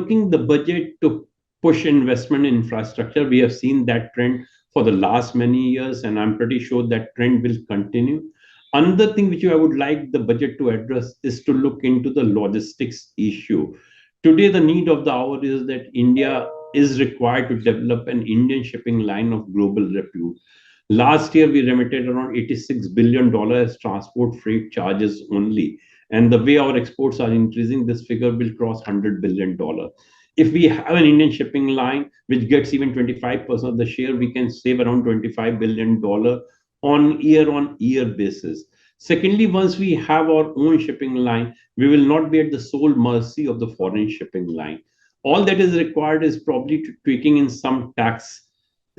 looking the budget to push investment in infrastructure. We have seen that trend for the last many years, and I'm pretty sure that trend will continue. Another thing which I would like the budget to address is to look into the logistics issue. Today, the need of the hour is that India is required to develop an Indian shipping line of global repute. Last year, we remitted around $86 billion as transport freight charges only. And the way our exports are increasing, this figure will cross $100 billion. If we have an Indian shipping line which gets even 25% of the share, we can save around $25 billion on year basis. Secondly, once we have our own shipping line, we will not be at the sole mercy of the foreign shipping line. All that is required is probably tweaking in some tax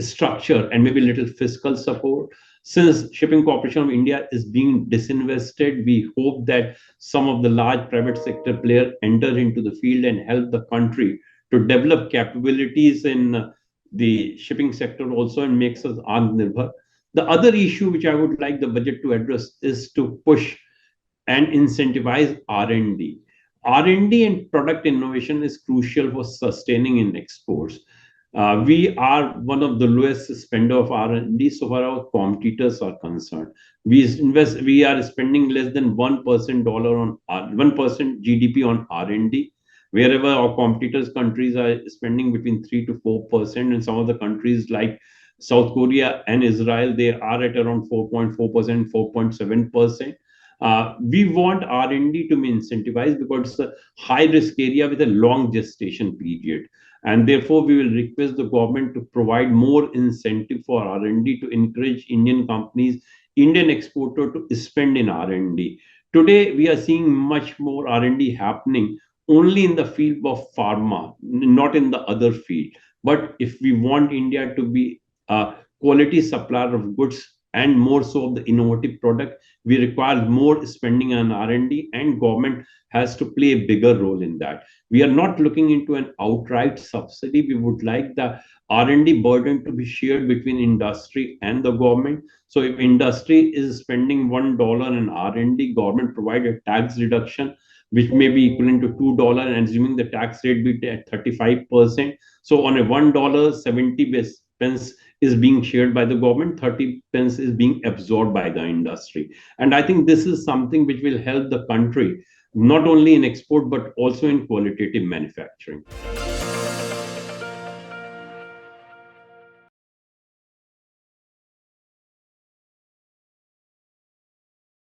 structure and maybe little fiscal support. Since Shipping Corporation of India is being disinvested, we hope that some of the large private sector players enter into the field and help the country to develop capabilities in the shipping sector also and makes us Atmanirbhar. The other issue which I would like the budget to address is to push and incentivize R&D. R&D and product innovation is crucial for sustaining in exports. We are one of the lowest spender of R&D so far our competitors are concerned. We are spending less than 1% dollar on 1% GDP on R&D, wherever our competitors countries are spending between 3 to 4%, and some of the countries like South Korea and Israel, they are at around 4.4%, 4.7%. We want R&D to be incentivized because it's a high risk area with a long gestation period. And therefore, we will request the government to provide more incentive for R&D to encourage Indian companies, Indian exporter to spend in R&D. Today, we are seeing much more R&D happening only in the field of pharma, not in the other field. But if we want India to be a quality supplier of goods and more so of the innovative product, we require more spending on R&D, and government has to play a bigger role in that. We are not looking into an outright subsidy. We would like the R&D burden to be shared between industry and the government. So if industry is spending $1 in R&D, government provide a tax reduction which may be equivalent to $2, and assuming the tax rate be at 35%. So on a $1, 70 pence is being shared by the government, 30 pence is being absorbed by the industry. And I think this is something which will help the country, not only in export, but also in qualitative manufacturing.